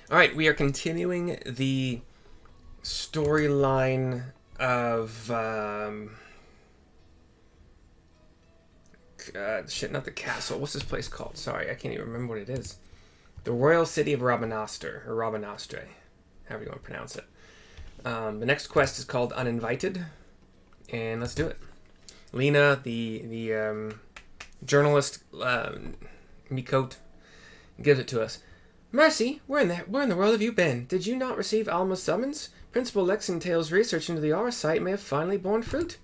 All right, we are continuing the storyline of shit, not the castle. What's this place called? Sorry, I can't even remember what it is. The Royal City of Rabanastre, or Rabanastre, however you want to pronounce it. The next quest is called Uninvited, and let's do it. Lena, the journalist, Mikote, gives it to us. Mercy, where in the world have you been? Did you not receive Alma's summons? Principal Lexingtail's research into the Auracite may have finally borne fruit.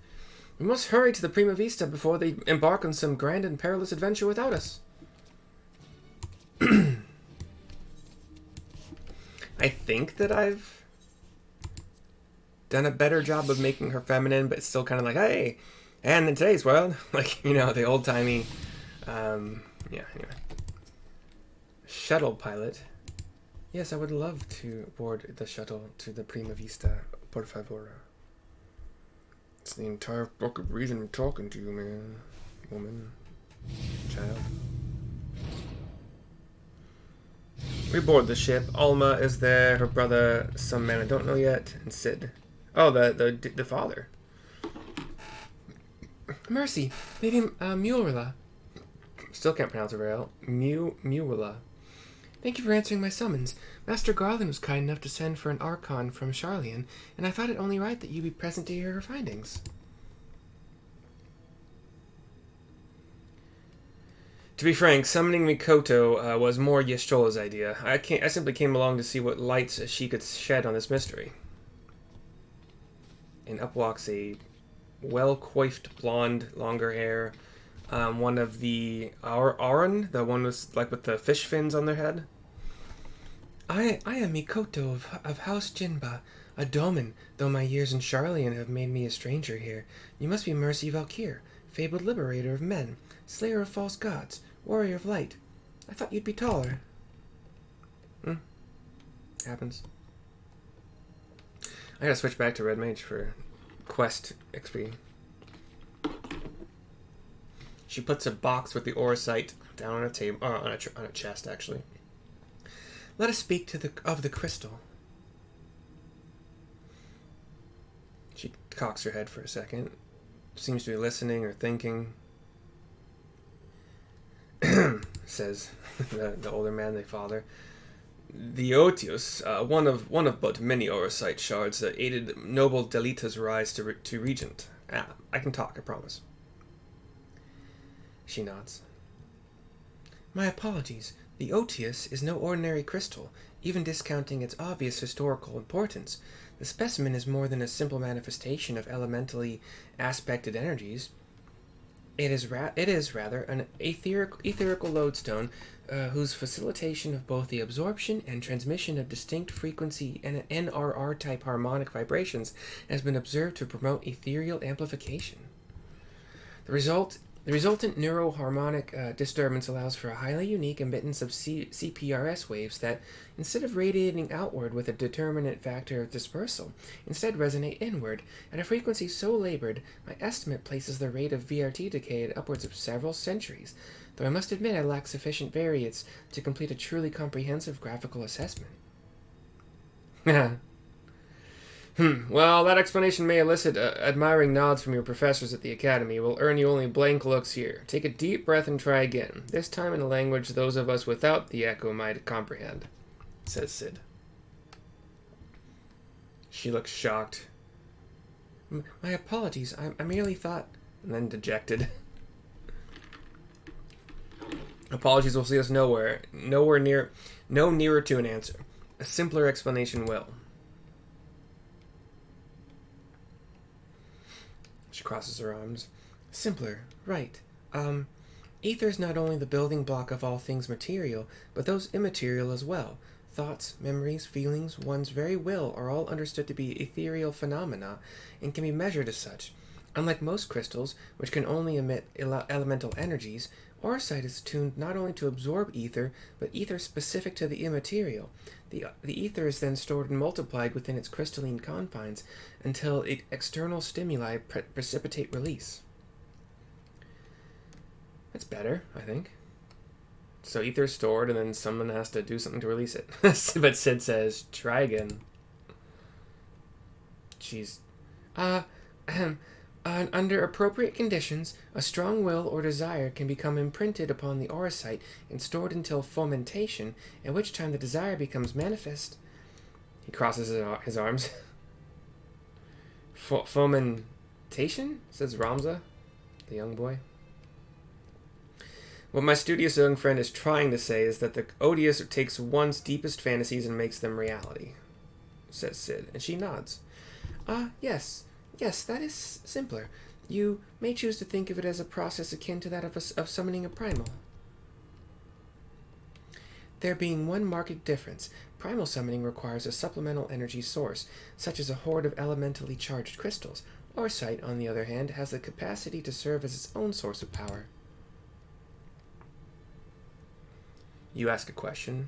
We must hurry to the Prima Vista before they embark on some grand and perilous adventure without us. I think that I've done a better job of making her feminine, but it's still kind of like, hey, and in today's world, like, you know, the old-timey, yeah, anyway. Shuttle pilot. Yes, I would love to board the shuttle to the Prima Vista, por favor. It's the entire fucking reason I'm talking to you, man. Woman. Child. We board the ship. Alma is there, her brother, some man I don't know yet, and Sid. Oh, the father. Mercy, Lady Murilla. Still can't pronounce it very well. Murilla. Thank you for answering my summons. Master Garland was kind enough to send for an Archon from Charlian, and I thought it only right that you be present to hear her findings. To be frank, summoning Mikoto was more Yestrola's idea. I simply came along to see what lights she could shed on this mystery. And up walks a well-coiffed blonde, longer hair, one of the Auron, the one with the fish fins on their head. I am Mikoto of House Jinba, a Domin, though my years in Charlian have made me a stranger here. You must be Mercy Valkyr, fabled liberator of men, slayer of false gods, warrior of light. I thought you'd be taller. Happens. I gotta switch back to Red Mage for quest XP. She puts a box with the Auracite down on a table, on a chest, actually. Let us speak of the crystal. She cocks her head for a second. Seems to be listening or thinking. Says the older man, the father. The Otius, one of but many Auracite shards that aided noble Delita's rise to regent. I can talk, I promise. She nods. My apologies. The Otius is no ordinary crystal, even discounting its obvious historical importance. The specimen is more than a simple manifestation of elementally aspected energies. It is rather an etherical lodestone whose facilitation of both the absorption and transmission of distinct frequency and NRR-type harmonic vibrations has been observed to promote ethereal amplification. The resultant neuroharmonic disturbance allows for a highly unique emittance of CPRS waves that, instead of radiating outward with a determinate factor of dispersal, instead resonate inward. At a frequency so labored, my estimate places the rate of VRT decay at upwards of several centuries, though I must admit I lack sufficient variance to complete a truly comprehensive graphical assessment. Well, that explanation may elicit admiring nods from your professors at the academy. Will earn you only blank looks here. Take a deep breath and try again, this time in a language those of us without the echo might comprehend, says Sid. She looks shocked. My apologies, I merely thought... And then dejected. Apologies will see us nowhere nearer to an answer. A simpler explanation will. She crosses her arms. Simpler, right. Ether's not only the building block of all things material, but those immaterial as well. Thoughts, memories, feelings, one's very will are all understood to be ethereal phenomena and can be measured as such. Unlike most crystals, which can only emit elemental energies, Auracite is tuned not only to absorb ether, but ether specific to the immaterial. The ether is then stored and multiplied within its crystalline confines until external stimuli precipitate release. That's better, I think. So ether's stored, and then someone has to do something to release it. But Sid says, try again. Jeez. Under appropriate conditions, a strong will or desire can become imprinted upon the Auracite and stored until fomentation, at which time the desire becomes manifest. He crosses his arms. Fomentation? Says Ramza, the young boy. What my studious young friend is trying to say is that the odious takes one's deepest fantasies and makes them reality, says Sid, and she nods. Yes. Yes, that is simpler. You may choose to think of it as a process akin to that of summoning a primal. There being one marked difference, primal summoning requires a supplemental energy source, such as a horde of elementally charged crystals. Auracite, on the other hand, has the capacity to serve as its own source of power. You ask a question,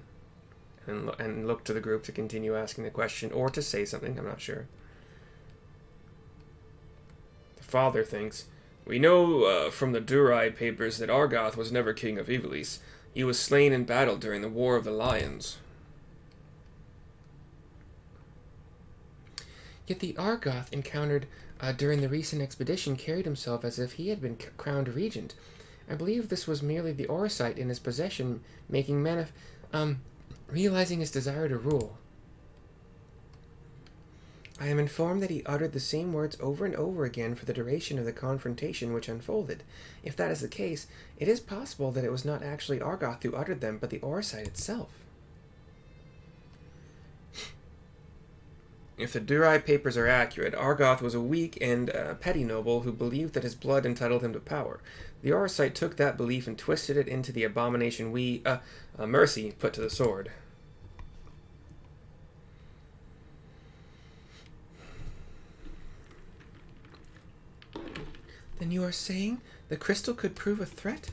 and look to the group to continue asking the question, or to say something, I'm not sure. Father thinks, we know from the Durai papers that Argoth was never king of Ivalice. He was slain in battle during the War of the Lions. Yet the Argoth encountered during the recent expedition carried himself as if he had been crowned regent. I believe this was merely the Auracite in his possession realizing his desire to rule. I am informed that he uttered the same words over and over again for the duration of the confrontation which unfolded. If that is the case, it is possible that it was not actually Argoth who uttered them, but the Auracite itself. If the Durai papers are accurate, Argoth was a weak and petty noble who believed that his blood entitled him to power. The Auracite took that belief and twisted it into the abomination Mercy put to the sword. Then you are saying the crystal could prove a threat?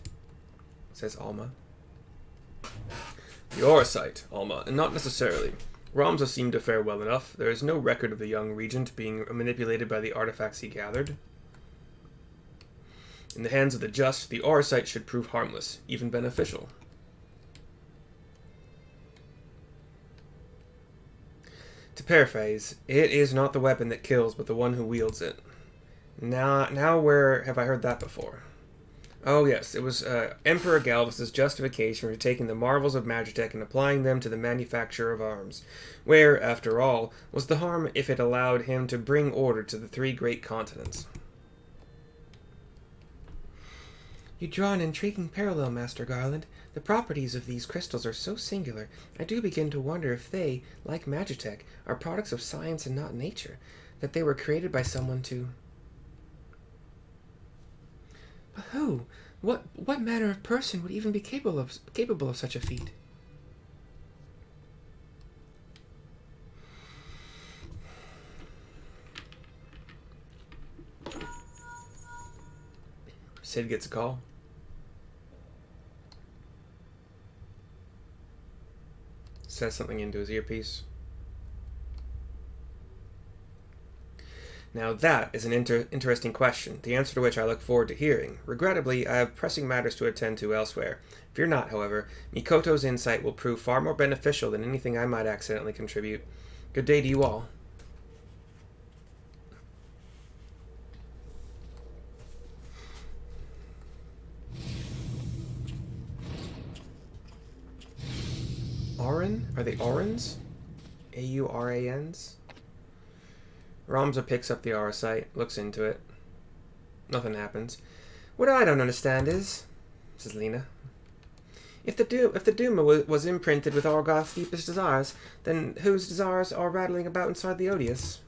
Says Alma. The Auracite, Alma, and not necessarily. Ramza seemed to fare well enough. There is no record of the young regent being manipulated by the artifacts he gathered. In the hands of the just, the Auracite should prove harmless, even beneficial. To paraphrase, it is not the weapon that kills, but the one who wields it. Now where have I heard that before? Oh yes, it was Emperor Galvus's justification for taking the marvels of Magitech and applying them to the manufacture of arms, where, after all, was the harm if it allowed him to bring order to the three great continents? You draw an intriguing parallel, Master Garland. The properties of these crystals are so singular, I do begin to wonder if they, like Magitech, are products of science and not nature, that they were created by someone to... But who? What manner of person would even be capable of such a feat? Sid gets a call. Says something into his earpiece. Now that is an interesting question, the answer to which I look forward to hearing. Regrettably, I have pressing matters to attend to elsewhere. Fear not, however. Mikoto's insight will prove far more beneficial than anything I might accidentally contribute. Good day to you all. Auran? Are they Aurans? A-U-R-A-Ns? Ramza picks up the Auracite, looks into it. Nothing happens. What I don't understand is, says Lena, if the Duma was imprinted with Argoth's deepest desires, then whose desires are rattling about inside the Odious?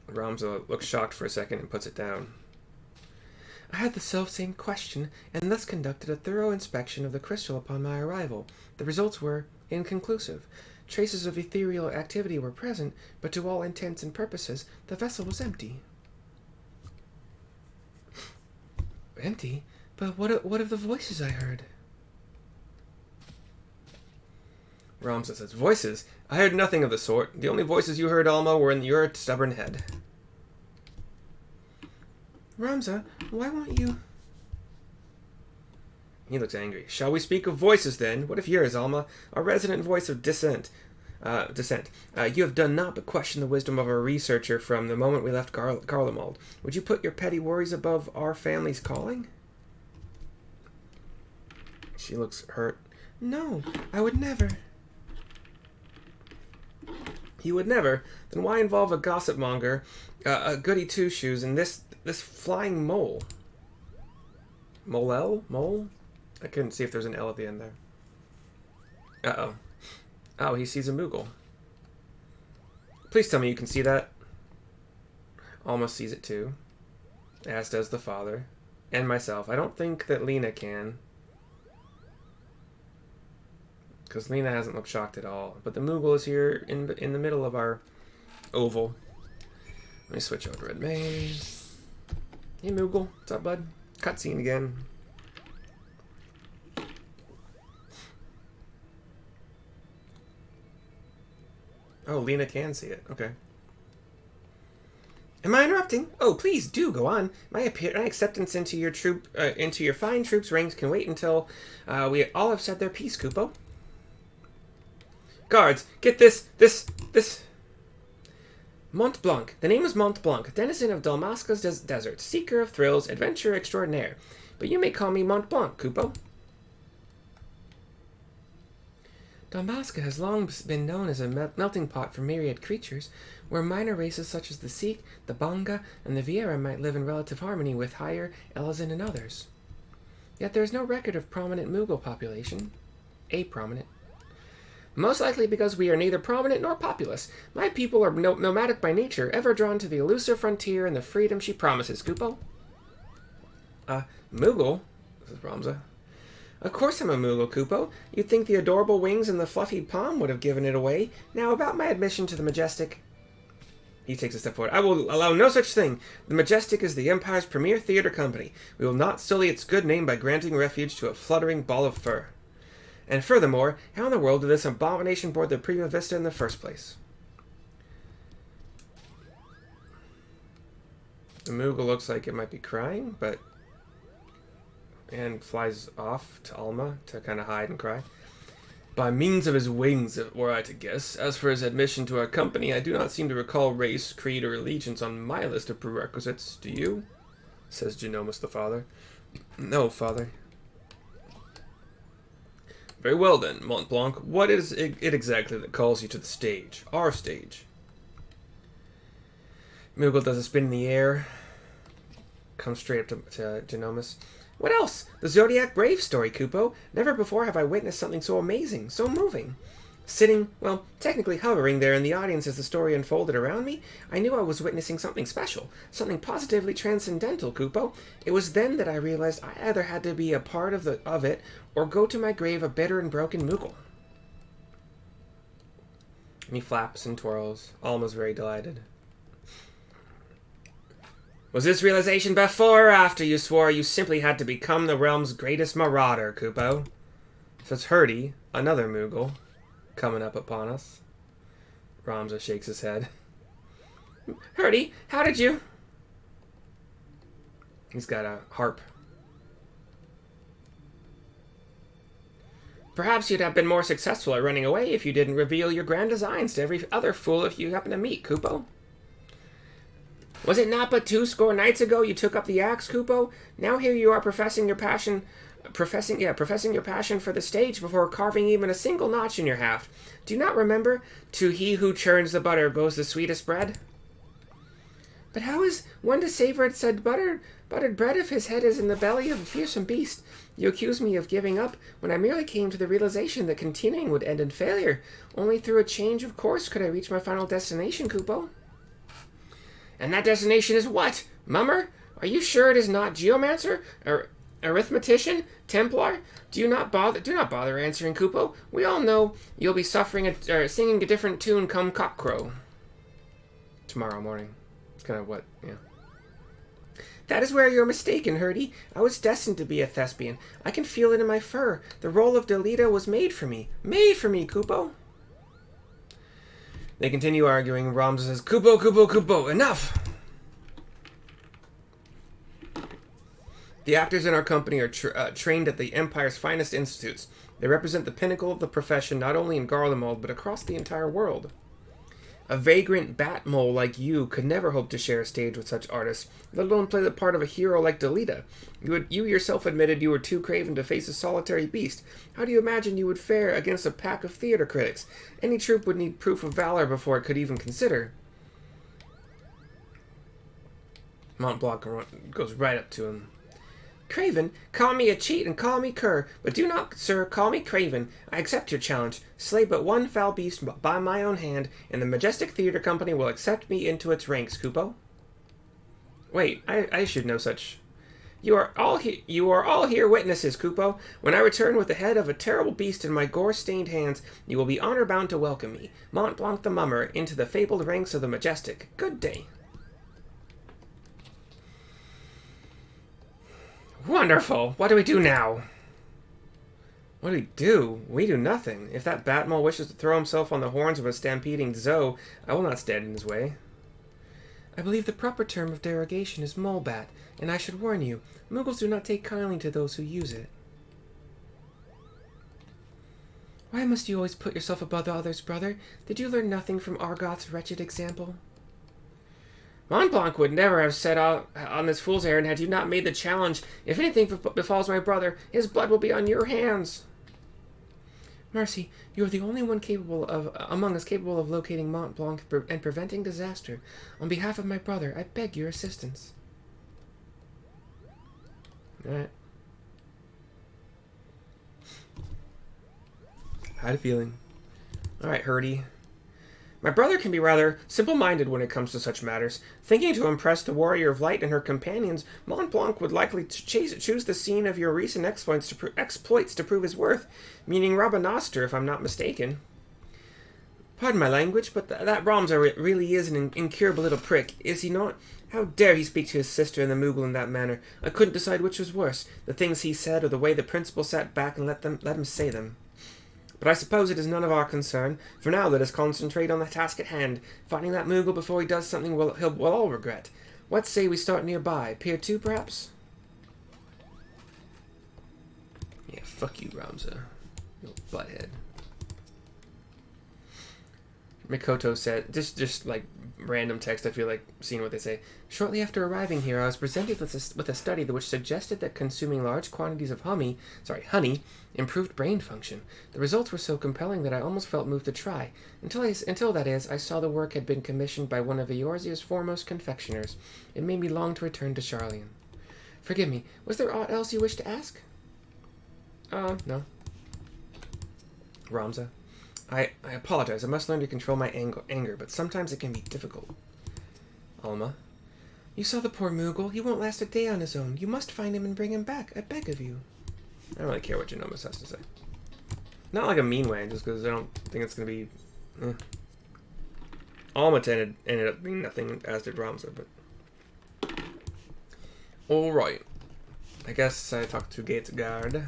Ramza looks shocked for a second and puts it down. I had the self-same question, and thus conducted a thorough inspection of the crystal upon my arrival. The results were inconclusive. Traces of ethereal activity were present, but to all intents and purposes, the vessel was empty. Empty? But what of the voices I heard? Ramza says, Voices? I heard nothing of the sort. The only voices you heard, Alma, were in your stubborn head. Ramza, why won't you... He looks angry. Shall we speak of voices, then? What of yours, Alma? Our resident voice of dissent. You have done naught but question the wisdom of our researcher from the moment we left Garlemald. Would you put your petty worries above our family's calling? She looks hurt. No, I would never. You would never? Then why involve a gossip monger, a goody two-shoes, and this flying mole? Mole? Mole? I couldn't see if there's an L at the end there. Uh-oh. Oh, he sees a Moogle. Please tell me you can see that. Alma sees it too. As does the father. And myself. I don't think that Lena can. Because Lena hasn't looked shocked at all. But the Moogle is here in the middle of our oval. Let me switch over to Red Maze. Hey Moogle, what's up, bud? Cutscene again. Oh, Lena can see it. Okay. Am I interrupting? Oh, please do go on. My acceptance into your into your fine troops' ranks can wait until we all have said their piece, Kupo. Guards, get this. Mont Blanc. The name is Mont Blanc, denizen of Dalmasca's desert, seeker of thrills, adventurer extraordinaire. But you may call me Mont Blanc, Kupo. Dalmasca has long been known as a melting pot for myriad creatures, where minor races such as the Sikh, the Banga, and the Vieira might live in relative harmony with higher Elizan and others. Yet there is no record of prominent Moogle population. A prominent. Most likely because we are neither prominent nor populous. My people are nomadic by nature, ever drawn to the elusive frontier and the freedom she promises, Kupo. Moogle? This is Ramza. Of course I'm a Moogle, Kupo. You'd think the adorable wings and the fluffy palm would have given it away. Now about my admission to the Majestic. He takes a step forward. I will allow no such thing. The Majestic is the Empire's premier theater company. We will not sully its good name by granting refuge to a fluttering ball of fur. And furthermore, how in the world did this abomination board the Prima Vista in the first place? The Moogle looks like it might be crying, but... and flies off to Alma to kind of hide and cry. By means of his wings, were I to guess. As for his admission to our company, I do not seem to recall race, creed, or allegiance on my list of prerequisites. Do you? Says Genomus the father. No, father. Very well then, Mont Blanc. What is it exactly that calls you to the stage? Our stage. Moogle does a spin in the air. Comes straight up to Genomus. What else? The Zodiac Brave story, Kupo. Never before have I witnessed something so amazing, so moving. Sitting, well, technically hovering there in the audience as the story unfolded around me, I knew I was witnessing something special, something positively transcendental, Kupo. It was then that I realized I either had to be a part of it or go to my grave a bitter and broken Moogle. And he flaps and twirls. Alma's very delighted. Was this realization before or after you swore you simply had to become the realm's greatest marauder, Kupo? Says Hurdy, another Moogle, coming up upon us. Ramza shakes his head. Hurdy, how did you... He's got a harp. Perhaps you'd have been more successful at running away if you didn't reveal your grand designs to every other fool if you happen to meet, Kupo. Was it not but 20 nights ago you took up the axe, Kupo? Now here you are professing your passion for the stage before carving even a single notch in your haft. Do you not remember? To he who churns the butter goes the sweetest bread. But how is one to savor it said buttered bread if his head is in the belly of a fearsome beast? You accuse me of giving up when I merely came to the realization that continuing would end in failure. Only through a change of course could I reach my final destination, Kupo. And that destination is what? Mummer? Are you sure it is not Geomancer? Or Arithmetician? Templar? Do not bother answering, Kupo. We all know you'll be singing a different tune come cockcrow. Tomorrow morning. It's kind of what, yeah. That is where you're mistaken, Hurdy. I was destined to be a thespian. I can feel it in my fur. The role of Delita was made for me. Made for me, Kupo. They continue arguing. Ramza says, Kupo, Kupo, Kupo, enough! The actors in our company are trained at the Empire's finest institutes. They represent the pinnacle of the profession not only in Garlemald, but across the entire world. A vagrant bat mole like you could never hope to share a stage with such artists, let alone play the part of a hero like Delita. You yourself admitted you were too craven to face a solitary beast. How do you imagine you would fare against a pack of theater critics? Any troupe would need proof of valor before it could even consider. Mont Blanc goes right up to him. Craven, call me a cheat and call me cur, but do not, sir, call me Craven. I accept your challenge. Slay but one foul beast by my own hand, and the Majestic Theatre Company will accept me into its ranks, Kupo. Wait, I should know such. You are all here witnesses, Kupo. When I return with the head of a terrible beast in my gore-stained hands, you will be honor-bound to welcome me, Mont Blanc the Mummer, into the fabled ranks of the Majestic. Good day. Wonderful! What do we do now? What do we do? We do nothing. If that Batmole wishes to throw himself on the horns of a stampeding Zoe, I will not stand in his way. I believe the proper term of derogation is molebat, and I should warn you, Moogles do not take kindly to those who use it. Why must you always put yourself above others, brother? Did you learn nothing from Argoth's wretched example? Mont Blanc would never have set out on this fool's errand had you not made the challenge. If anything befalls my brother, his blood will be on your hands. Mercy, you are the only one among us capable of locating Mont Blanc and preventing disaster. On behalf of my brother, I beg your assistance. Alright. Had a feeling. Alright, Hurdy. My brother can be rather simple-minded when it comes to such matters. Thinking to impress the Warrior of Light and her companions, Mont Blanc would likely choose the scene of your recent exploits to prove his worth, meaning Rabanastre, if I'm not mistaken. Pardon my language, but that Ramza really is an incurable little prick, is he not? How dare he speak to his sister and the Moogle in that manner? I couldn't decide which was worse, the things he said or the way the principal sat back and let him say them. But I suppose it is none of our concern. For now, let us concentrate on the task at hand, finding that Moogle before he does something we'll all regret. What say we start nearby? Pier 2, perhaps? Yeah, fuck you, Ramza. You butthead. Mikoto said, just like random text, I feel like seeing what they say. Shortly after arriving here, I was presented with a study which suggested that consuming large quantities of honey improved brain function. The results were so compelling that I almost felt moved to try. Until that is, I saw the work had been commissioned by one of Eorzea's foremost confectioners. It made me long to return to Charlian. Forgive me, was there aught else you wished to ask? No. Ramza. I apologize. I must learn to control my anger, but sometimes it can be difficult. Alma. You saw the poor Moogle. He won't last a day on his own. You must find him and bring him back. I beg of you. I don't really care what Geonomus has to say. Not like a mean way, just because I don't think it's going to be... Alma ended up being nothing, as did Ramza, but... Alright. I guess I talked to Gates Guard.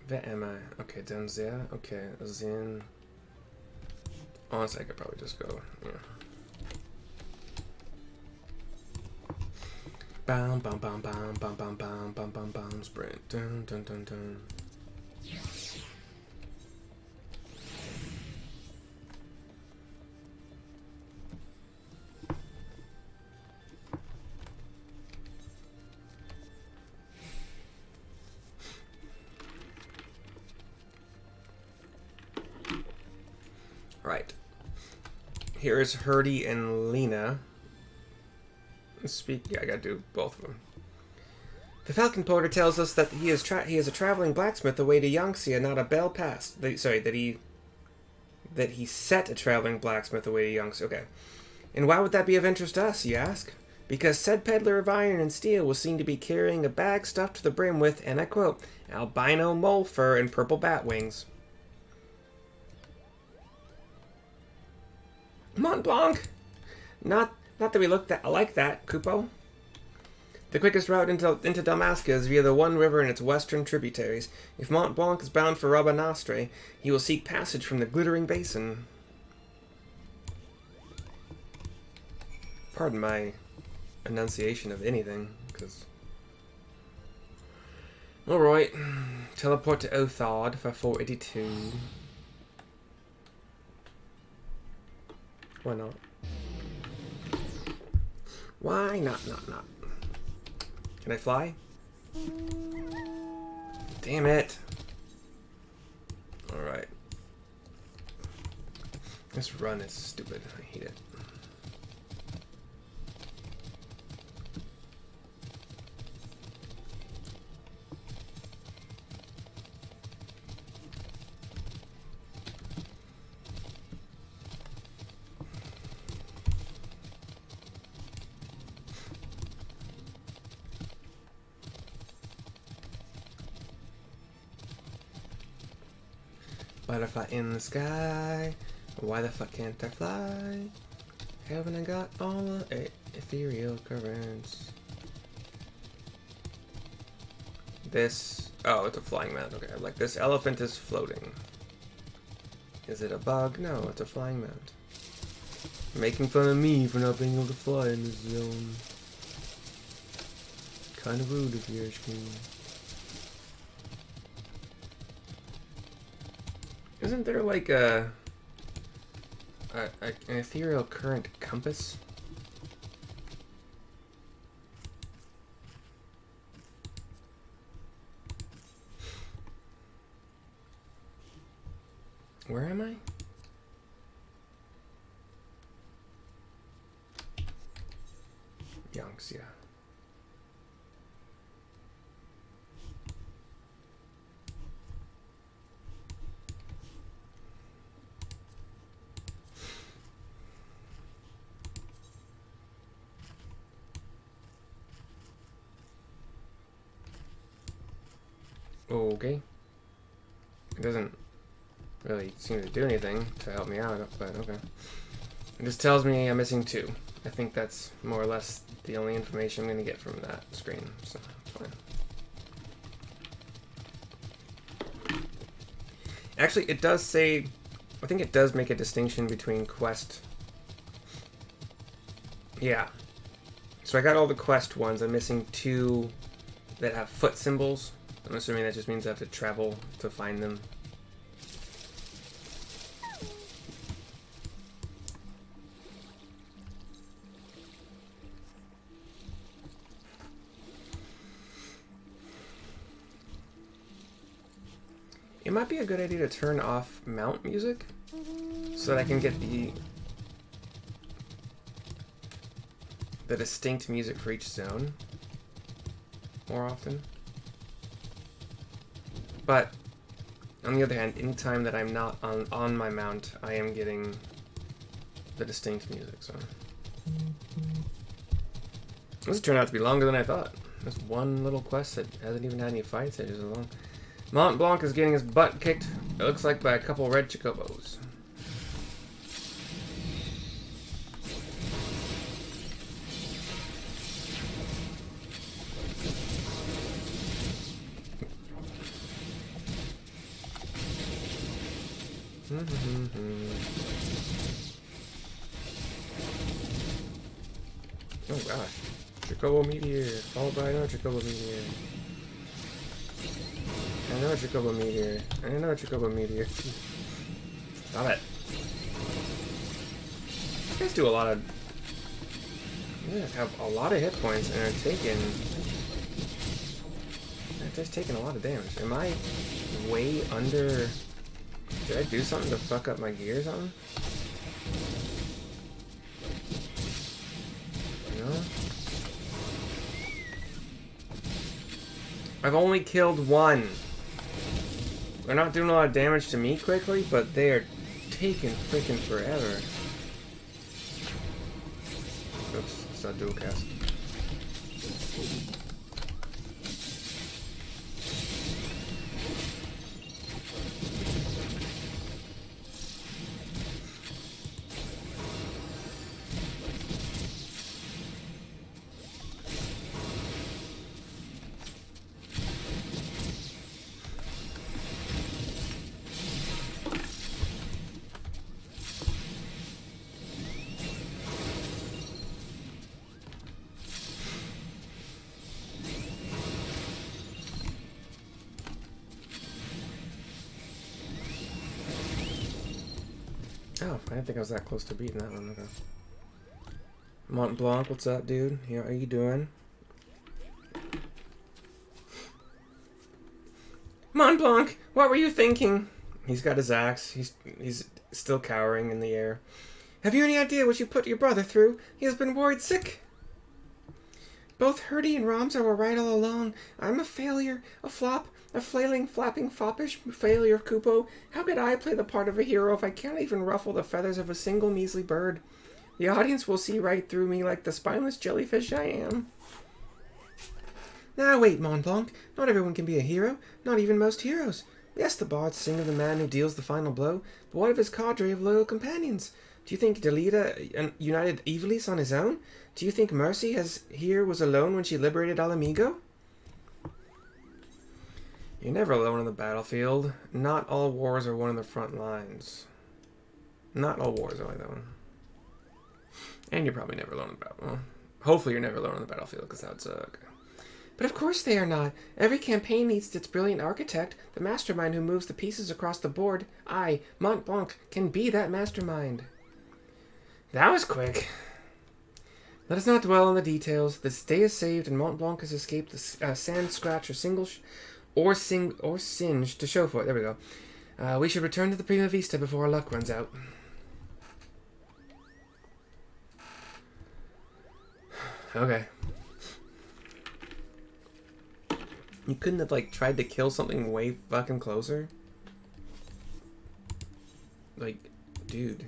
Where am I? Okay, down there. Okay, then... Honestly, I could probably just go, yeah. Bam, bam, bam, bam, bam, bam, bam, bam, bam, bam, sprint. Dun, dun, dun, dun. Right. Here's Hurdy and Lena. Yeah, I gotta do both of them. The Falcon Porter tells us that he is a traveling blacksmith away to Yangtze, not a bell passed. That he set a traveling blacksmith away to Yangtze. Okay. And why would that be of interest to us, you ask? Because said peddler of iron and steel was seen to be carrying a bag stuffed to the brim with, and I quote, albino mole fur and purple bat wings. Mont Blanc! Not that we look like that, Kupo. The quickest route into Damascus is via the One River and its western tributaries. If Mont Blanc is bound for Rabanastre, he will seek passage from the Glittering Basin. Pardon my enunciation of anything, because... Alright. Teleport to Othard for 482. Why not? Why not? Can I fly? Damn it. Alright. This run is stupid. I hate it. Butterfly in the sky. Why the fuck can't I fly? Haven't I got all the ethereal currents? This... Oh, it's a flying mount. Okay, I'm like, this elephant is floating. Is it a bug? No, it's a flying mount. Making fun of me for not being able to fly in this zone. Kind of rude of yours, Queen. Isn't there like an ethereal current compass? Where am I? Yonks, yeah. Okay. It doesn't really seem to do anything to help me out, but okay. It just tells me I'm missing 2. I think that's more or less the only information I'm going to get from that screen, so it's fine. Actually, it does say... I think it does make a distinction between quest... Yeah. So I got all the quest ones. I'm missing 2 that have foot symbols. I'm assuming that just means I have to travel to find them. It might be a good idea to turn off mount music so that I can get the distinct music for each zone more often. But on the other hand, anytime that I'm not on my mount, I am getting the distinct music. So this turned out to be longer than I thought. This one little quest that hasn't even had any fights. It is long. Mont Blanc is getting his butt kicked, it looks like, by a couple red chocobos. Oh gosh. Chocobo Meteor, followed by another Chocobo Meteor. Another Chocobo Meteor. And another Chocobo Meteor. Stop it. You guys do a lot of... You guys have a lot of hit points and are taking... They're just taking a lot of damage. Am I way under... Did I do something to fuck up my gear or something? No? I've only killed 1. They're not doing a lot of damage to me quickly, but they are taking freaking forever. Oops, it's not dual cast. I didn't think I was that close to beating that one. Okay. Mont Blanc, what's up, dude? How are you doing? Mont Blanc, what were you thinking? He's got his axe. He's still cowering in the air. Have you any idea what you put your brother through? He has been worried sick. Both Herdy and Ramza were right all along. I'm a failure, a flop, a flailing, flapping, foppish failure, Kupo. How could I play the part of a hero if I can't even ruffle the feathers of a single measly bird? The audience will see right through me like the spineless jellyfish I am. Now wait, Mont Blanc. Not everyone can be a hero. Not even most heroes. Yes, the bards sing of the man who deals the final blow, but what of his cadre of loyal companions? Do you think Delita united Ivalice on his own? Do you think Mercy was alone when she liberated Alamigo? You're never alone on the battlefield. Not all wars are won on the front lines. Not all wars are like that one. And you're probably never alone on the battlefield. Well, hopefully you're never alone on the battlefield, because that would suck. But of course they are not. Every campaign needs its brilliant architect, the mastermind who moves the pieces across the board. I, Mont Blanc, can be that mastermind. That was quick. Let us not dwell on the details. This day is saved, and Mont Blanc has escaped the sand scratch or singe to show for it. There we go. We should return to the Prima Vista before our luck runs out. Okay. You couldn't have, like, tried to kill something way fucking closer? Like, dude.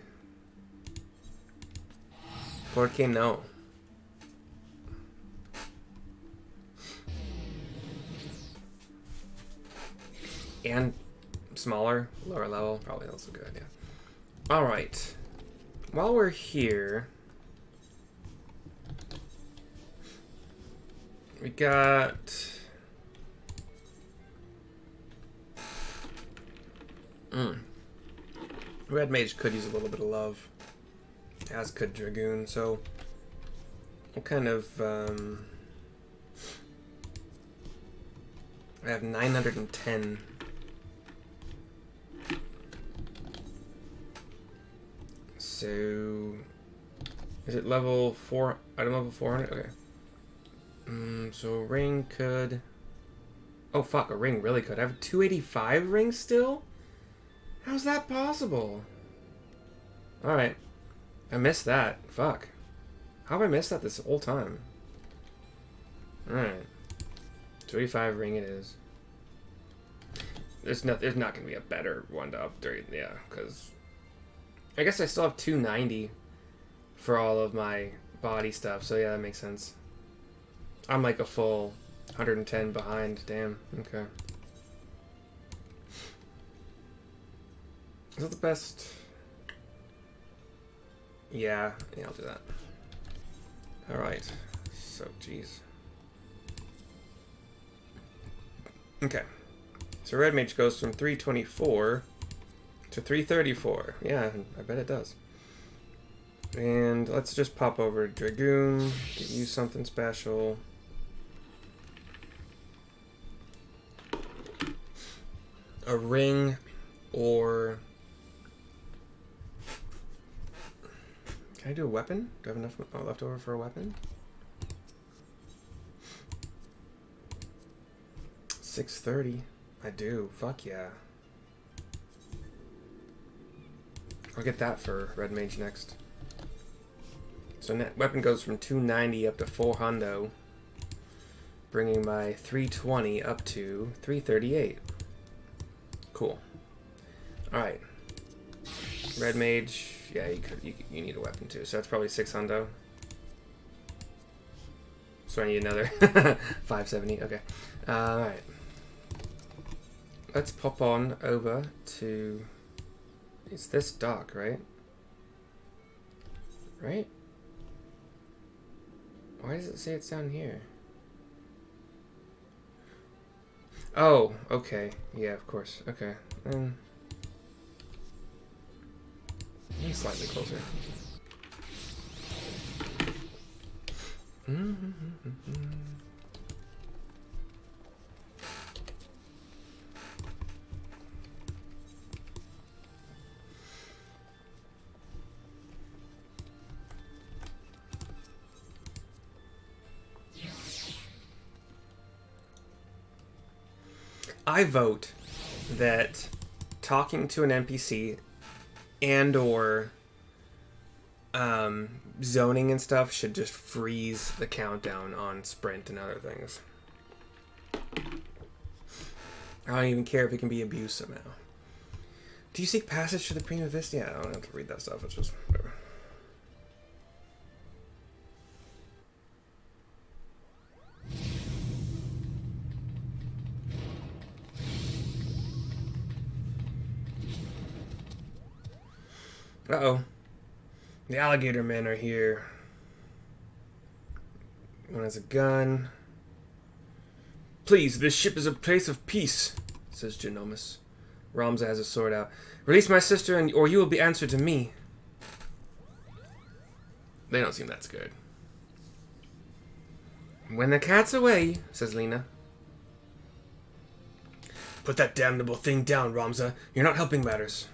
¿Por qué no? And smaller, lower level, probably also a good idea. Alright. While we're here, we got... Red Mage could use a little bit of love, as could Dragoon, so what kind of, I have 910. So, is it level 4, item level 400? Okay. So Ring could, oh fuck, a Ring really could. I have 285 rings still? How's that possible? Alright. I missed that. Fuck. How have I missed that this whole time? Alright. 285 ring it is. There's not going to be a better one to upgrade. Yeah, because I guess I still have 290 for all of my body stuff. So yeah, that makes sense. I'm like a full 110 behind. Damn. Okay. Is that the best? Yeah, I'll do that. Alright. So, jeez. Okay. So Red Mage goes from 324 to 334. Yeah, I bet it does. And let's just pop over Dragoon, get you something special. A ring or... Can I do a weapon? Do I have enough left over for a weapon? 630. I do. Fuck yeah. I'll get that for Red Mage next. So weapon goes from 290 up to 400, bringing my 320 up to 338. Cool. All right. Red Mage. Yeah, you need a weapon too, so that's probably 600. So I need another 570. Okay. All right. Let's pop on over to. It's this dock, right? Right? Why does it say it's down here? Oh, okay. Yeah, of course. Okay. Slightly closer. I vote that talking to an NPC and or zoning and stuff should just freeze the countdown on sprint and other things. I don't even care if it can be abused somehow. Do you seek passage to the Prima Vista? Yeah, I don't have to read that stuff. It's just whatever. Uh-oh. The alligator men are here. One has a gun. Please, this ship is a place of peace, says Genomus. Ramza has a sword out. Release my sister, or you will be answered to me. They don't seem that scared. When the cat's away, says Lena. Put that damnable thing down, Ramza. You're not helping matters.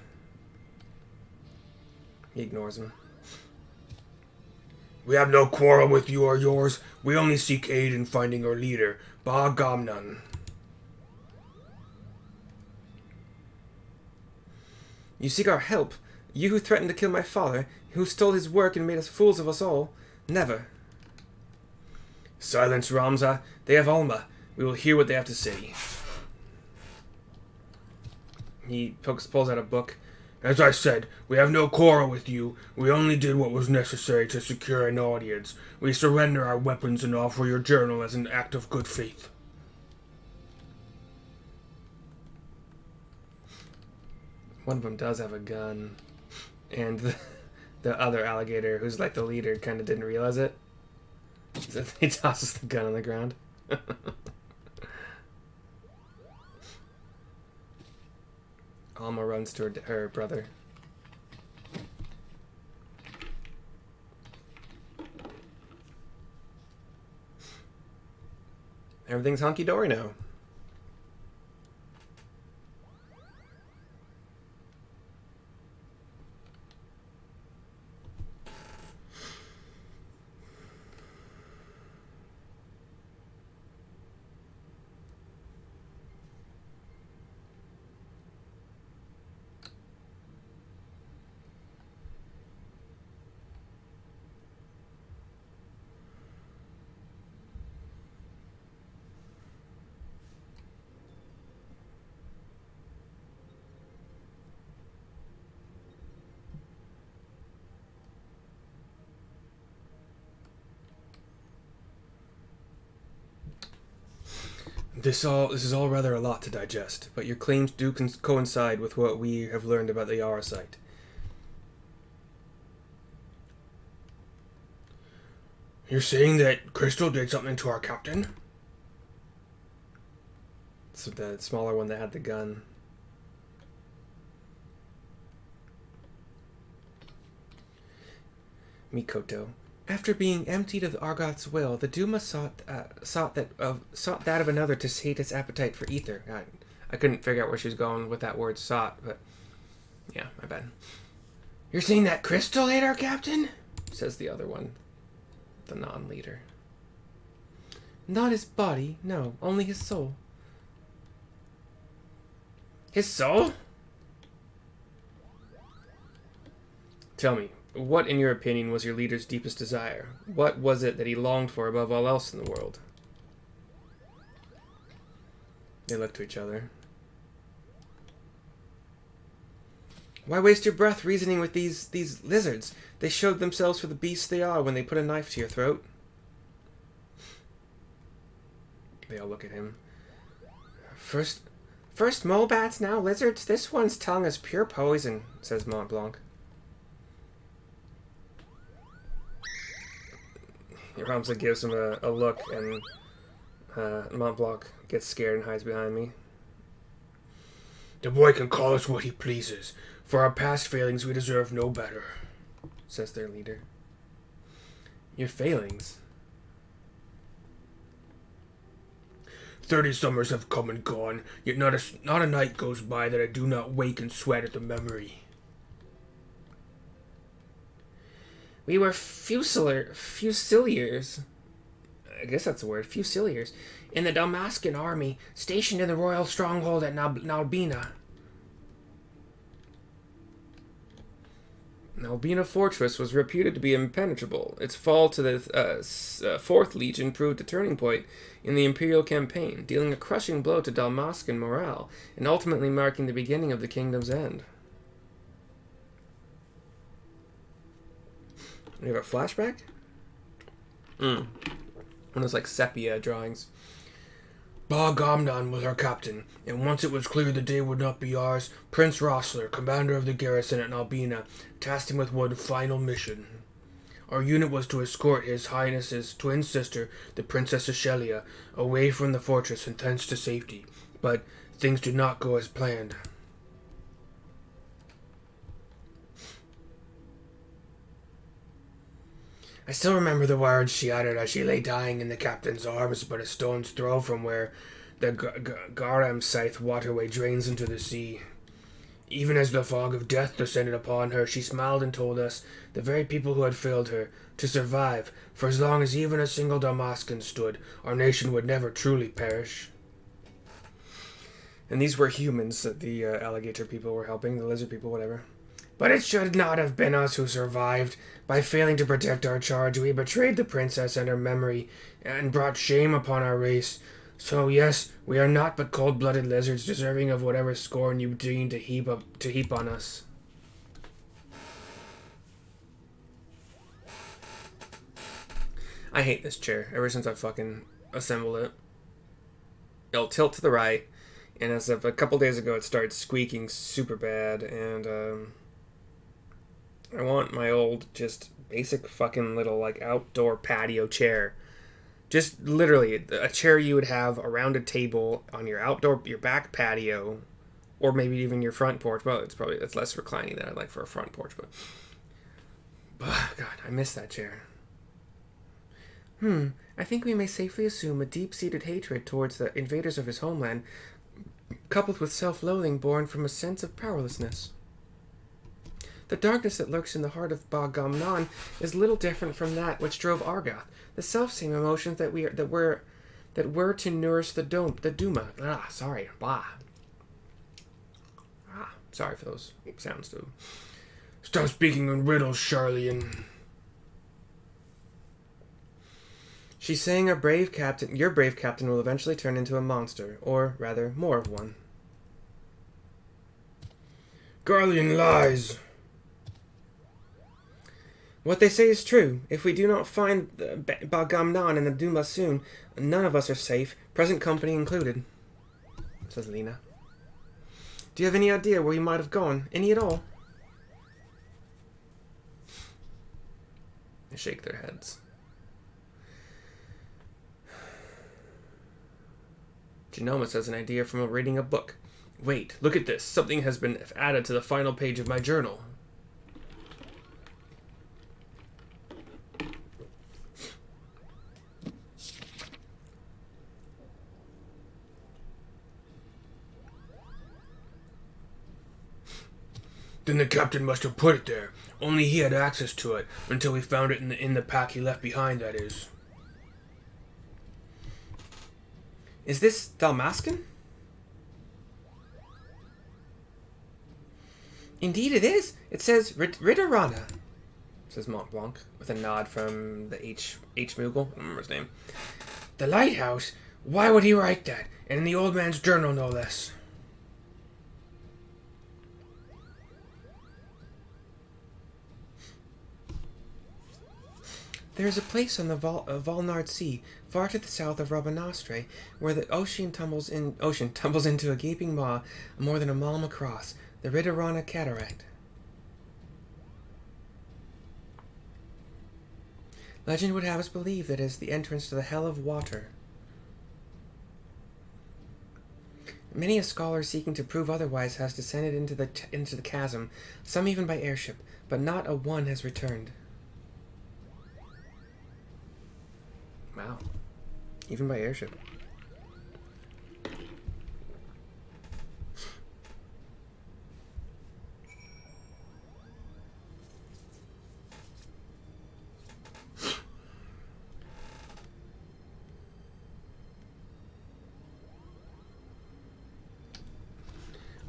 He ignores him. We have no quarrel with you or yours. We only seek aid in finding our leader, Ba Gamnan. You seek our help? You who threatened to kill my father, who stole his work and made us fools of us all? Never. Silence, Ramza. They have Alma. We will hear what they have to say. He pulls out a book. As I said, we have no quarrel with you. We only did what was necessary to secure an audience. We surrender our weapons and offer your journal as an act of good faith. One of them does have a gun. And the other alligator, who's like the leader, kind of didn't realize it. So he tosses the gun on the ground. Alma runs to her brother. Everything's hunky-dory now. This is all rather a lot to digest, but your claims do coincide with what we have learned about the Auracite. You're saying that Crystal did something to our captain? It's the smaller one that had the gun. Mikoto. After being emptied of Argoth's will, the Duma sought that of another to sate its appetite for ether. I couldn't figure out where she was going with that word sought, but yeah, my bad. You're saying that Crystal ate our captain? Says the other one, the non-leader. Not his body, no, only his soul. His soul? Tell me, what, in your opinion, was your leader's deepest desire? What was it that he longed for above all else in the world? They look to each other. Why waste your breath reasoning with these lizards? They showed themselves for the beasts they are when they put a knife to your throat. They all look at him. First mole bats, now lizards. This one's tongue is pure poison, says Mont Blanc. Ramza gives him a look, and Mont Blanc gets scared and hides behind me. The boy can call us what he pleases. For our past failings, we deserve no better, says their leader. Your failings? 30 summers have come and gone, yet not a night goes by that I do not wake and sweat at the memory. We were fusiliers. I guess that's the word, Fusiliers, in the Dalmascan army, stationed in the royal stronghold at Nalbina. Nalbina Fortress was reputed to be impenetrable. Its fall to the 4th Legion proved a turning point in the Imperial campaign, dealing a crushing blow to Dalmascan morale, and ultimately marking the beginning of the kingdom's end. We have a flashback? One of those, like, sepia drawings. Ba-Gamdan was our captain, and once it was clear the day would not be ours, Prince Rossler, commander of the garrison at Nalbina, tasked him with one final mission. Our unit was to escort His Highness's twin sister, the Princess Ashelia, away from the fortress and thence to safety, but things did not go as planned. I still remember the words she uttered as she lay dying in the captain's arms but a stone's throw from where the Auracite waterway drains into the sea. Even as the fog of death descended upon her, she smiled and told us, the very people who had failed her, to survive, for as long as even a single Dalmascan stood, our nation would never truly perish. And these were humans that the alligator people were helping, the lizard people, whatever. But it should not have been us who survived. By failing to protect our charge, we betrayed the princess and her memory, and brought shame upon our race. So yes, we are not but cold-blooded lizards, deserving of whatever scorn you deign to heap on us. I hate this chair, ever since I fucking assembled it. It'll tilt to the right, and as of a couple days ago, it started squeaking super bad, and, I want my old, just basic fucking little, like, outdoor patio chair. Just literally a chair you would have around a table on your back patio, or maybe even your front porch. Well, it's less reclining than I'd like for a front porch, but God, I miss that chair. I think we may safely assume a deep-seated hatred towards the invaders of his homeland, coupled with self-loathing born from a sense of powerlessness. The darkness that lurks in the heart of Ba-Gamnan is little different from that which drove Argoth, the self-same emotions that were to nourish the Duma. Sorry for those sounds too. Stop speaking in riddles, Charlian. She's saying your brave captain will eventually turn into a monster, or rather, more of one. Garlean lies. What they say is true. If we do not find Ba-Gamnan and the Duma soon, none of us are safe, present company included, says Lena. Do you have any idea where you might have gone? Any at all? They shake their heads. Genomus has an idea from reading a book. Wait, look at this. Something has been added to the final page of my journal. Then the captain must have put it there. Only he had access to it, until we found it in the pack he left behind, that is. Is this Dalmascan? Indeed it is. It says Ridorana, says Mont Blanc, with a nod from the H. Moogle. I don't remember his name. The lighthouse? Why would he write that? And in the old man's journal, no less. There is a place on the Valnard Sea, far to the south of Rabanastre, where the ocean tumbles into a gaping maw more than a mile across, the Ridorana Cataract. Legend would have us believe that it is the entrance to the Hell of Water. Many a scholar seeking to prove otherwise has descended into the chasm, some even by airship, but not a one has returned. Wow. Even by airship.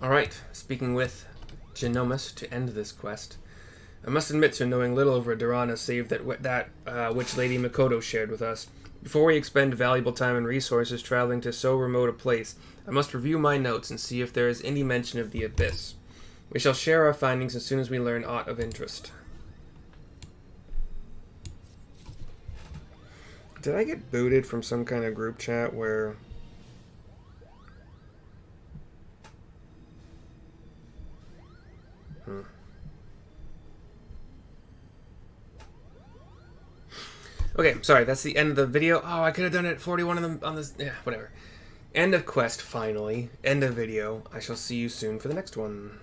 Alright, speaking with Genomus to end this quest. I must admit to knowing little of Rabanastre save that which Lady Mikoto shared with us. Before we expend valuable time and resources traveling to so remote a place, I must review my notes and see if there is any mention of the Abyss. We shall share our findings as soon as we learn aught of interest. Did I get booted from some kind of group chat where... Okay, sorry, that's the end of the video. Oh, I could have done it 41 of them on this... Yeah, whatever. End of quest, finally. End of video. I shall see you soon for the next one.